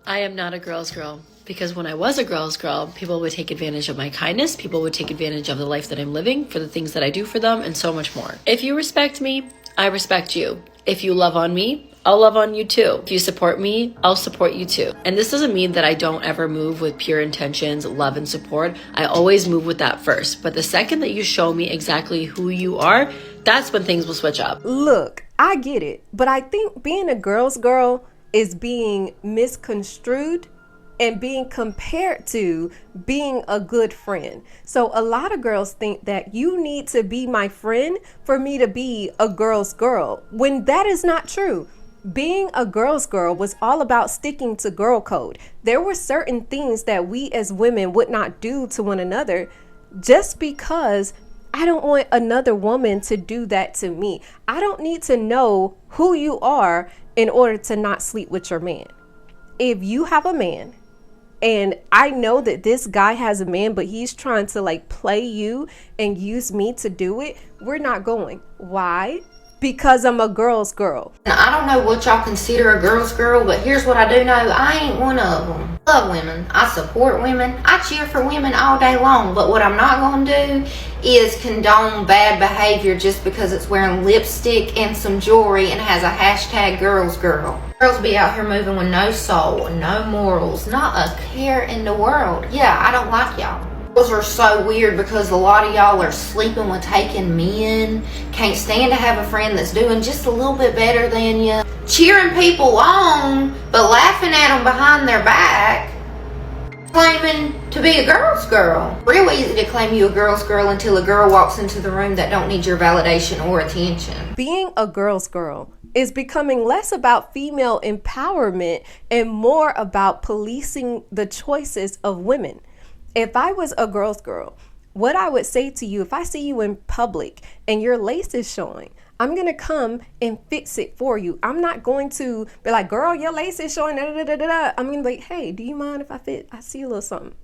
I am not a girl's girl because when I was a girl's girl, people would take advantage of my kindness. People would take advantage of the life that I'm living for the things that I do for them and so much more. If you respect me, I respect you. If you love on me, I'll love on you too. If you support me, I'll support you too. And this doesn't mean that I don't ever move with pure intentions, love, and support. I always move with that first. But the second that you show me exactly who you are, that's when things will switch up. Look, I get it, but I think being a girl's girl is being misconstrued and being compared to being a good friend. So a lot of girls think that you need to be my friend for me to be a girl's girl, when that is not true. Being a girl's girl was all about sticking to girl code. There were certain things that we as women would not do to one another just because I don't want another woman to do that to me. I don't need to know who you are in order to not sleep with your man. If you have a man and I know that this guy has a man, but he's trying to like play you and use me to do it, we're not going. Why? Because I'm a girl's girl. I don't know what y'all consider a girl's girl, but here's what I do know. I ain't one of them. I love women. I support women. I cheer for women all day long. But what I'm not going to do is condone bad behavior just because it's wearing lipstick and some jewelry and has a hashtag girl's girl. Girls be out here moving with no soul, no morals, not a care in the world. Yeah, I don't like y'all. Girls are so weird because a lot of y'all are sleeping with taken men, can't stand to have a friend that's doing just a little bit better than you, cheering people on but laughing at them behind their back, claiming to be a girl's girl. Real easy to claim you a girl's girl until a girl walks into the room that don't need your validation or attention. Being a girl's girl is becoming less about female empowerment and more about policing the choices of women. If I was a girl's girl, what I would say to you, if I see you in public and your lace is showing, I'm going to come and fix it for you. I'm not going to be like, girl, your lace is showing. Da, da, da, da, da. I'm going to be like, hey, do you mind if I see a little something?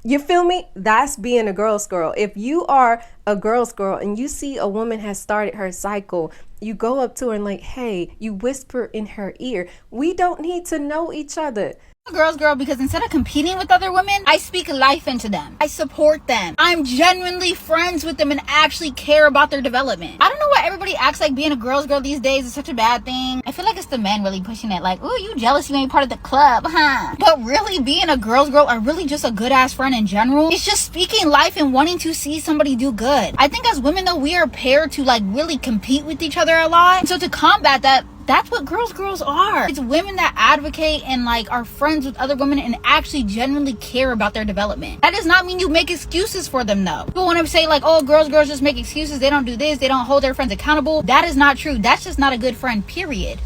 You feel me? That's being a girl's girl. If you are a girl's girl and you see a woman has started her cycle, you go up to her and like, hey, you whisper in her ear. We don't need to know each other. A girl's girl because instead of competing with other women, I speak life into them. I support them. I'm genuinely friends with them and actually care about their development. I don't know why everybody acts like being a girl's girl these days is such a bad thing. I feel like it's the men really pushing it, like, ooh, you jealous you ain't part of the club, huh? But really, being a girl's girl or really just a good ass friend in general, it's just speaking life and wanting to see somebody do good. I think as women though, we are paired to like really compete with each other a lot. So to combat that, that's what girls are. It's women that advocate and like are friends with other women and actually genuinely care about their development. That does not mean you make excuses for them though. People want to say like, oh, girls just make excuses. They don't do this. They don't hold their friends accountable. That is not true. That's just not a good friend, period.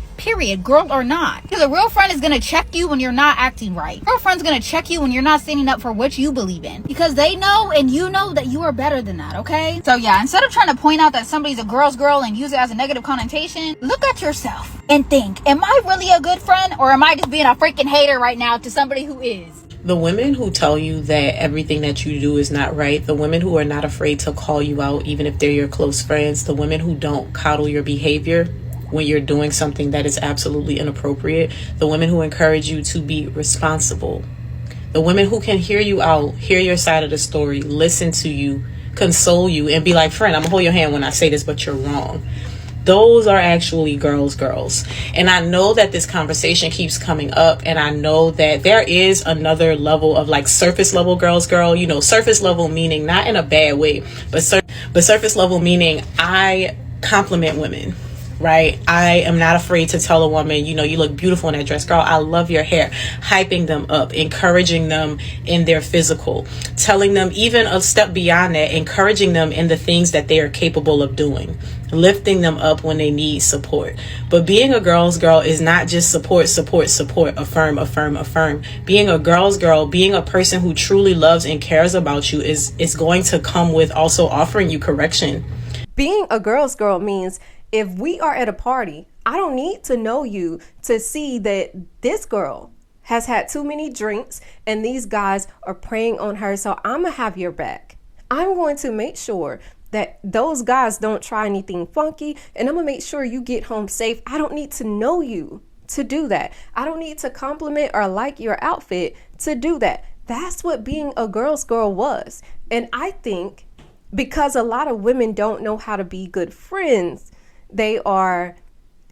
Girl or not. Because a real friend is going to check you when you're not acting right. A real friend's going to check you when you're not standing up for what you believe in. Because they know and you know that you are better than that, okay? So yeah, instead of trying to point out that somebody's a girl's girl and use it as a negative connotation, look at yourself and think, am I really a good friend or am I just being a freaking hater right now to somebody who is? The women who tell you that everything that you do is not right, the women who are not afraid to call you out even if they're your close friends, the women who don't coddle your behavior when you're doing something that is absolutely inappropriate, the women who encourage you to be responsible, the women who can hear you out, hear your side of the story, listen to you, console you, and be like, friend, I'm gonna hold your hand when I say this, but you're wrong. Those are actually girls. And I know that this conversation keeps coming up, and I know that there is another level of like surface level girl, you know, surface level meaning not in a bad way, but surface level meaning I compliment women. Right? I am not afraid to tell a woman, you know, you look beautiful in that dress. Girl, I love your hair. Hyping them up, encouraging them in their physical, telling them even a step beyond that, encouraging them in the things that they are capable of doing, lifting them up when they need support. But being a girl's girl is not just support, affirm. Being a girl's girl, being a person who truly loves and cares about you is going to come with also offering you correction. Being a girl's girl means if we are at a party, I don't need to know you to see that this girl has had too many drinks and these guys are preying on her. So I'm going to have your back. I'm going to make sure that those guys don't try anything funky, and I'm going to make sure you get home safe. I don't need to know you to do that. I don't need to compliment or like your outfit to do that. That's what being a girl's girl was. And I think because a lot of women don't know how to be good friends, they are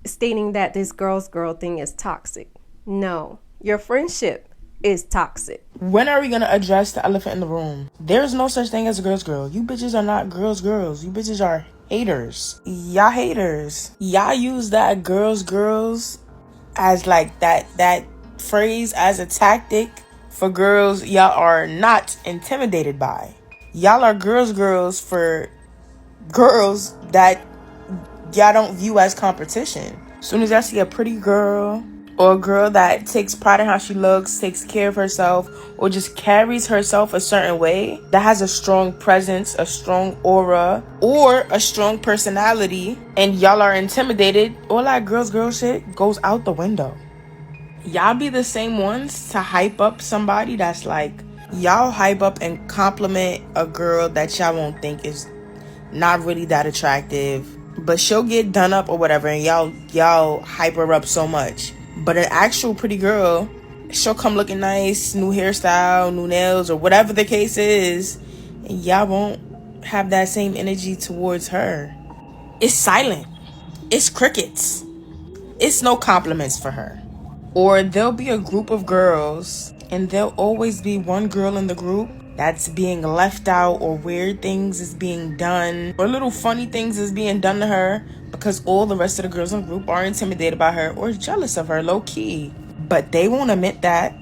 stating that this girl's girl thing is toxic. No, your friendship is toxic. When are we gonna address the elephant in the room? There's no such thing as a girl's girl. You bitches are not girls. You bitches are haters. Y'all haters. Y'all use that girls as like that phrase as a tactic for girls y'all are not intimidated by. Y'all are girls for girls that y'all don't view as competition. As soon as y'all see a pretty girl or a girl that takes pride in how she looks, takes care of herself, or just carries herself a certain way, that has a strong presence, a strong aura, or a strong personality, and y'all are intimidated, all that girl shit goes out the window. Y'all be the same ones to hype up somebody that's like, y'all hype up and compliment a girl that y'all won't think is not really that attractive, but she'll get done up or whatever, and y'all hype her up so much. But an actual pretty girl, she'll come looking nice, new hairstyle, new nails, or whatever the case is, and y'all won't have that same energy towards her. It's silent. It's crickets. It's no compliments for her. Or there'll be a group of girls, and there'll always be one girl in the group that's being left out, or weird things is being done, or little funny things is being done to her because all the rest of the girls in the group are intimidated by her or jealous of her, low-key. But they won't admit that.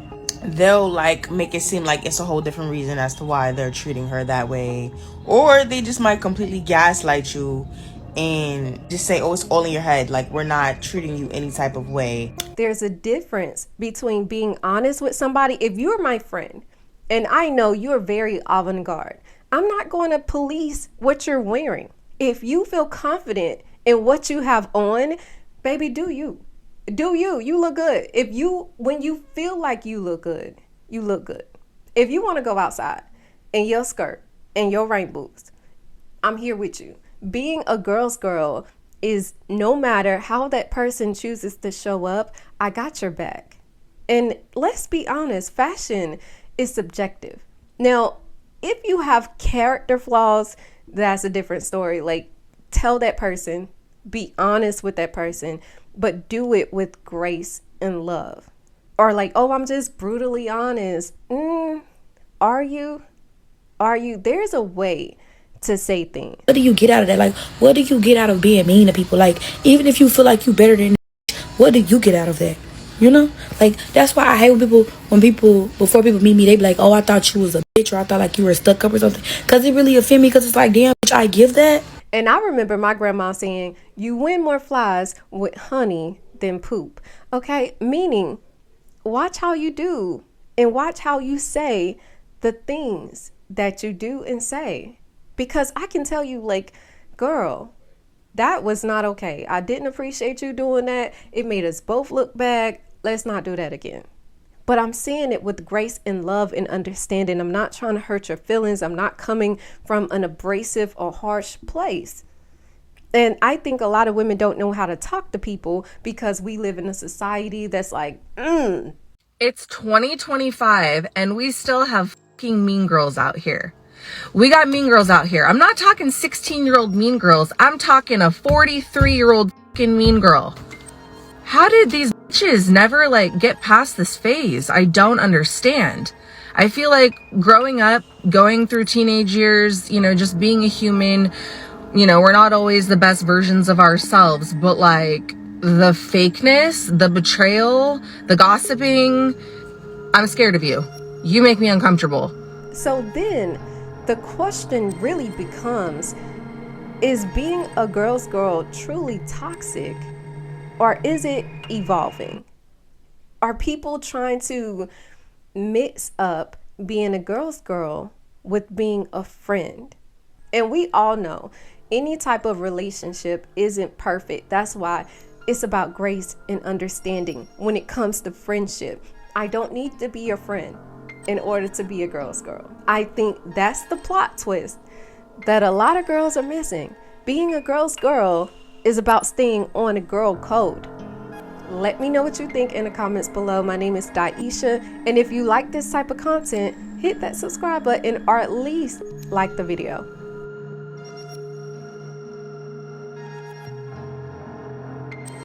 They'll like make it seem like it's a whole different reason as to why they're treating her that way. Or they just might completely gaslight you and just say, oh, it's all in your head, like we're not treating you any type of way. There's a difference between being honest with somebody. If you're my friend and I know you're very avant-garde, I'm not going to police what you're wearing. If you feel confident in what you have on, baby, do you. You look good. When you feel like you look good, you look good. If you want to go outside in your skirt and your rain boots, I'm here with you. Being a girl's girl is no matter how that person chooses to show up, I got your back. And let's be honest, fashion is subjective. Now, if you have character flaws, that's a different story. Like, tell that person, be honest with that person, but do it with grace and love. Or like, oh, I'm just brutally honest. Are you? There's a way to say things. What do you get out of that? Like, what do you get out of being mean to people? Like, even if you feel like you better than, what do you get out of that? You know, like, that's why I hate when people before people meet me, they be like, oh, I thought you was a bitch, or I thought like you were stuck up or something, because it really offend me, because it's like, damn, bitch, I give that. And I remember my grandma saying, you win more flies with honey than poop. Okay, meaning watch how you do and watch how you say the things that you do and say, because I can tell you, like, girl, that was not okay. I didn't appreciate you doing that. It made us both look bad. Let's not do that again. But I'm saying it with grace and love and understanding. I'm not trying to hurt your feelings. I'm not coming from an abrasive or harsh place. And I think a lot of women don't know how to talk to people because we live in a society that's like, It's 2025 and we still have fucking mean girls out here. We got mean girls out here. I'm not talking 16-year-old mean girls. I'm talking a 43-year-old fucking mean girl. How did these bitches never like get past this phase? I don't understand. I feel like growing up, going through teenage years, you know, just being a human, you know, we're not always the best versions of ourselves, but like the fakeness, the betrayal, the gossiping, I'm scared of you. You make me uncomfortable. So then the question really becomes, is being a girl's girl truly toxic, or is it evolving? Are people trying to mix up being a girl's girl with being a friend? And we all know any type of relationship isn't perfect. That's why it's about grace and understanding when it comes to friendship. I don't need to be your friend in order to be a girl's girl. I think that's the plot twist that a lot of girls are missing. Being a girl's girl is about staying on a girl code. Let me know what you think in the comments below. My name is Daisha, and if you like this type of content, hit that subscribe button or at least like the video.